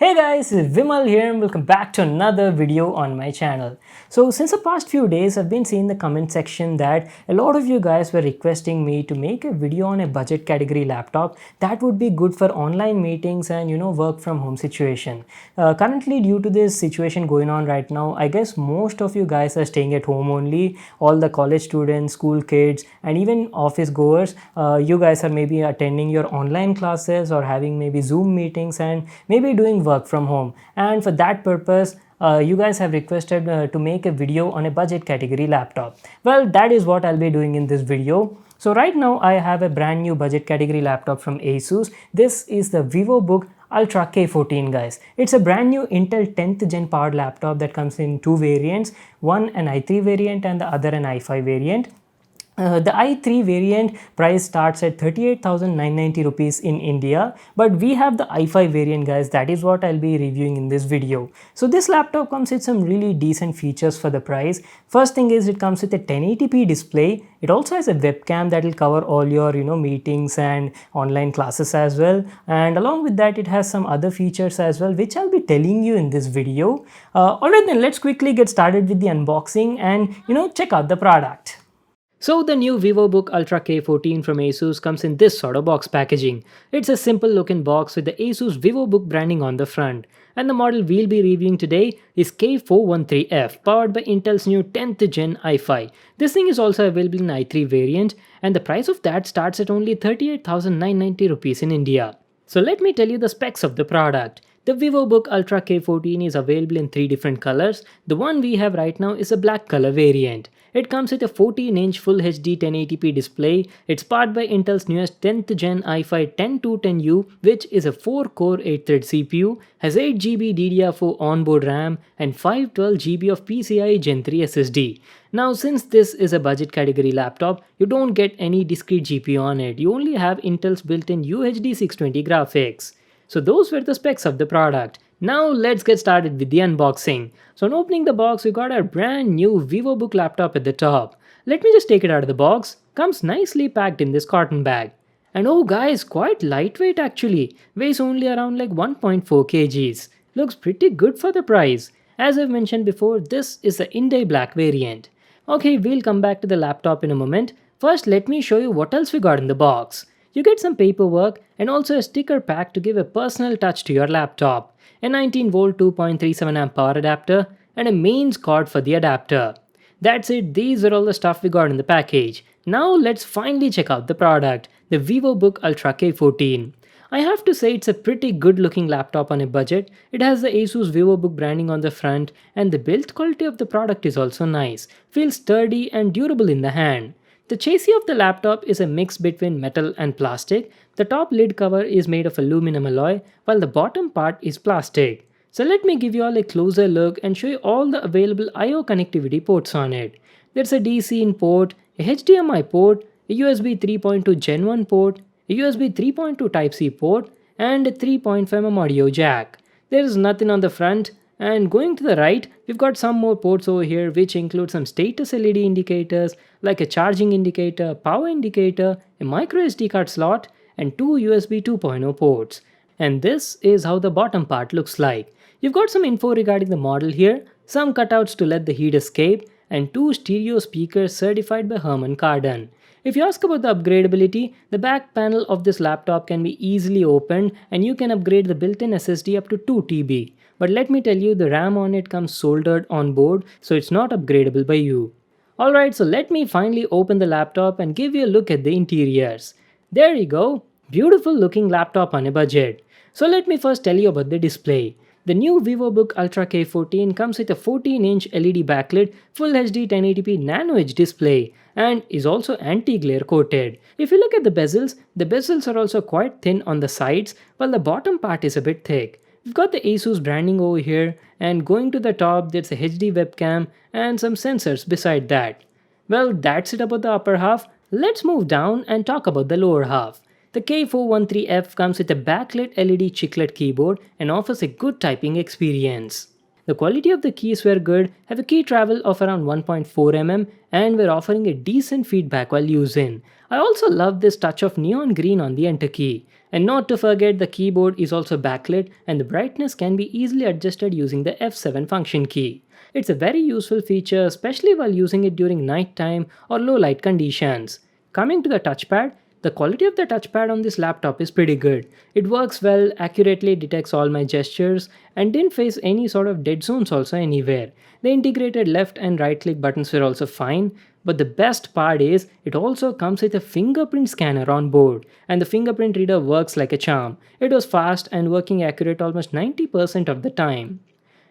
Hey guys, it's Vimal here and welcome back to another video on my channel. So since the past few days I've been seeing the comment section that a lot of you guys were requesting me to make a video on a budget category laptop that would be good for online meetings and work from home situation. Currently due to this situation going on right now, I guess most of you guys are staying at home only. All the college students, school kids and even office goers, you guys are maybe attending your online classes or having maybe Zoom meetings and maybe doing work from home, and for that purpose you guys have requested to make a video on a budget category laptop. Well, that is what I'll be doing in this video. So right now I have a brand new budget category laptop from Asus. This is the Vivobook Ultra K14 guys. It's a brand new Intel 10th gen powered laptop that comes in two variants, one an i3 variant and the other an i5 variant. The i3 variant price starts at 38,990 rupees in India, but we have the i5 variant guys, that is what I'll be reviewing in this video. So this laptop comes with some really decent features for the price. First thing is it comes with a 1080p display. It also has a webcam that will cover all your meetings and online classes as well, and along with that it has some other features as well which I'll be telling you in this video. Alright then, let's quickly get started with the unboxing and check out the product. So the new Vivobook Ultra K14 from Asus comes in this sort of box packaging. It's a simple looking box with the Asus Vivobook branding on the front. And the model we'll be reviewing today is K413F, powered by Intel's new 10th gen i5. This thing is also available in i3 variant, and the price of that starts at only 38,990 rupees in India. So let me tell you the specs of the product. The Vivobook Ultra K14 is available in 3 different colors. The one we have right now is a black color variant. It comes with a 14-inch Full HD 1080p display. It's powered by Intel's newest 10th gen i5 10210U, which is a 4-core 8-thread CPU, has 8GB DDR4 onboard RAM and 512GB of PCIe Gen 3 SSD. Now since this is a budget category laptop, you don't get any discrete GPU on it. You only have Intel's built-in UHD 620 graphics. So those were the specs of the product. Now let's get started with the unboxing. So on opening the box, we got our brand new Vivobook laptop at the top. Let me just take it out of the box. Comes nicely packed in this cotton bag. And oh guys, quite lightweight actually. Weighs only around like 1.4 kgs. Looks pretty good for the price. As I've mentioned before, this is the Inday Black variant. Okay, we'll come back to the laptop in a moment. First, let me show you what else we got in the box. You get some paperwork and also a sticker pack to give a personal touch to your laptop, a 19V 2.37A power adapter, and a mains cord for the adapter. That's it, these are all the stuff we got in the package. Now let's finally check out the product, the Vivobook Ultra K14. I have to say it's a pretty good looking laptop on a budget. It has the Asus Vivobook branding on the front, and the build quality of the product is also nice. Feels sturdy and durable in the hand. The chassis of the laptop is a mix between metal and plastic. The top lid cover is made of aluminum alloy, while the bottom part is plastic. So let me give you all a closer look and show you all the available I/O connectivity ports on it. There's a DC in port, a HDMI port, a USB 3.2 Gen 1 port, a USB 3.2 Type-C port, and a 3.5mm audio jack. There is nothing on the front. And going to the right, we've got some more ports over here which include some status LED indicators like a charging indicator, power indicator, a micro SD card slot, and 2 USB 2.0 ports. And this is how the bottom part looks like. You've got some info regarding the model here, some cutouts to let the heat escape, and 2 stereo speakers certified by Harman Kardon. If you ask about the upgradability, the back panel of this laptop can be easily opened and you can upgrade the built-in SSD up to 2 TB. But let me tell you, the RAM on it comes soldered on board, so it's not upgradable by you. Alright, so let me finally open the laptop and give you a look at the interiors. There you go, beautiful looking laptop on a budget. So let me first tell you about the display. The new Vivobook Ultra K14 comes with a 14-inch LED backlit Full HD 1080p Nano Edge display and is also anti-glare coated. If you look at the bezels are also quite thin on the sides while the bottom part is a bit thick. We've got the Asus branding over here, and going to the top there's a HD webcam and some sensors beside that. Well, that's it about the upper half. Let's move down and talk about the lower half. The K413F comes with a backlit LED chiclet keyboard and offers a good typing experience. The quality of the keys were good, have a key travel of around 1.4mm, and were offering a decent feedback while using. I also love this touch of neon green on the enter key. And not to forget, the keyboard is also backlit and the brightness can be easily adjusted using the F7 function key. It's a very useful feature, especially while using it during night time or low light conditions. Coming to the touchpad, the quality of the touchpad on this laptop is pretty good. It works well, accurately detects all my gestures, and didn't face any sort of dead zones also anywhere. The integrated left and right click buttons were also fine, but the best part is it also comes with a fingerprint scanner on board, and the fingerprint reader works like a charm. It was fast and working accurate almost 90% of the time.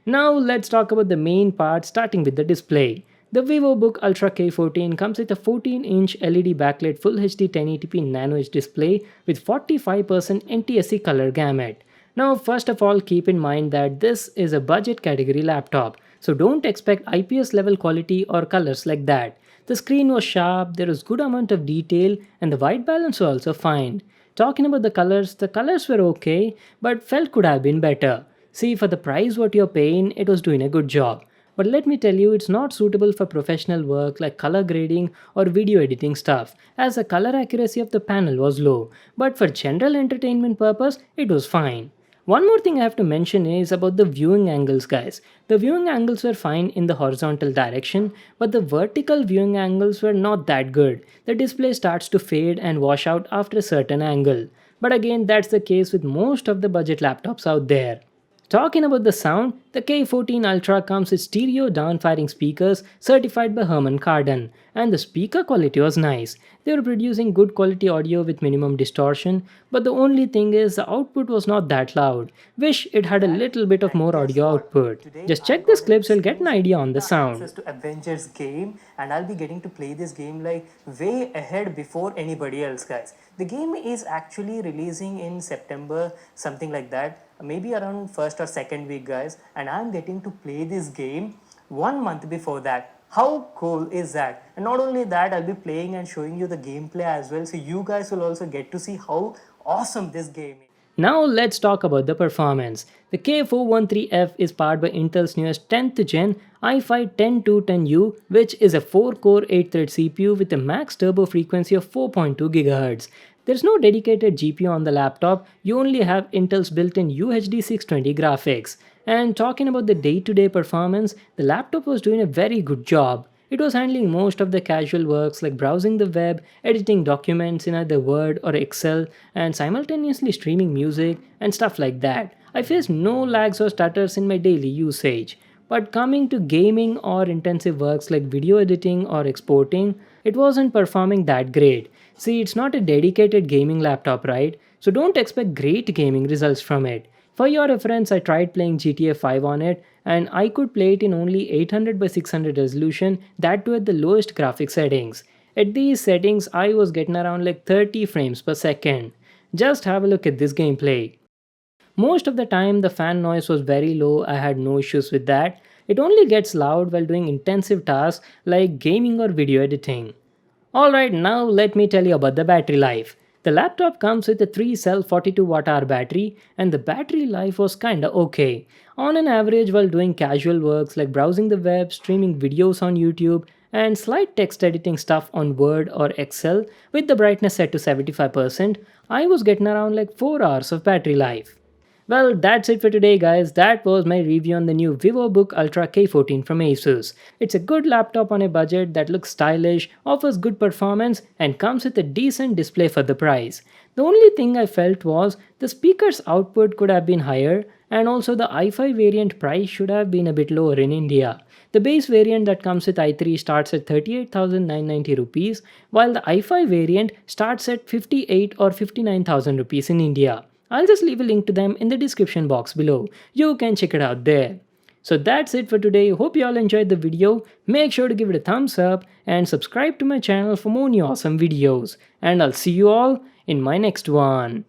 Now let's talk about the main part, starting with the display. The Vivobook Ultra K14 comes with a 14-inch LED backlit Full HD 1080p Nano Edge display with 45% NTSC color gamut. Now first of all, keep in mind that this is a budget category laptop, so don't expect IPS level quality or colors like that. The screen was sharp, there was good amount of detail, and the white balance was also fine. Talking about the colors were okay, but felt could have been better. See, for the price what you're paying, it was doing a good job. But let me tell you, it's not suitable for professional work like color grading or video editing stuff, as the color accuracy of the panel was low. But for general entertainment purpose, it was fine. One more thing I have to mention is about the viewing angles, guys. The viewing angles were fine in the horizontal direction, but the vertical viewing angles were not that good. The display starts to fade and wash out after a certain angle. But again, that's the case with most of the budget laptops out there. Talking about the sound, the K14 Ultra comes with stereo down-firing speakers certified by Herman Kardon, and the speaker quality was nice. They were producing good quality audio with minimum distortion, but the only thing is the output was not that loud. Wish it had a little bit of more audio output. Just check these clips, you'll get an idea on the sound. Access to Avengers game, and I'll be getting to play this game like way ahead before anybody else, guys. The game is actually releasing in September, something like that, maybe around first or second week, guys, and I'm getting to play this game 1 month before that. How cool is that? And not only that, I'll be playing and showing you the gameplay as well, so you guys will also get to see how awesome this game is. Now let's talk about the performance. The K413F is powered by Intel's newest 10th gen i5-10210U, which is a 4-core 8-thread CPU with a max turbo frequency of 4.2 GHz. There's no dedicated GPU on the laptop, you only have Intel's built-in UHD 620 graphics. And talking about the day-to-day performance, the laptop was doing a very good job. It was handling most of the casual works like browsing the web, editing documents in either Word or Excel, and simultaneously streaming music and stuff like that. I faced no lags or stutters in my daily usage. But coming to gaming or intensive works like video editing or exporting, it wasn't performing that great. See, it's not a dedicated gaming laptop, right? So don't expect great gaming results from it. For your reference, I tried playing GTA 5 on it and I could play it in only 800 by 600 resolution, that too at the lowest graphic settings. At these settings, I was getting around like 30 frames per second. Just have a look at this gameplay. Most of the time the fan noise was very low, I had no issues with that. It only gets loud while doing intensive tasks like gaming or video editing. Alright, now let me tell you about the battery life. The laptop comes with a 3-cell 42 Wh battery and the battery life was kinda okay. On an average, while doing casual works like browsing the web, streaming videos on YouTube, and slight text editing stuff on Word or Excel with the brightness set to 75%, I was getting around like 4 hours of battery life. Well, that's it for today, guys. That was my review on the new Vivobook Ultra K14 from Asus. It's a good laptop on a budget that looks stylish, offers good performance, and comes with a decent display for the price. The only thing I felt was the speaker's output could have been higher, and also the i5 variant price should have been a bit lower in India. The base variant that comes with i3 starts at 38,990 rupees, while the i5 variant starts at 58 or 59,000 rupees in India. I'll just leave a link to them in the description box below. You can check it out there. So that's it for today. Hope you all enjoyed the video. Make sure to give it a thumbs up and subscribe to my channel for more new awesome videos. And I'll see you all in my next one.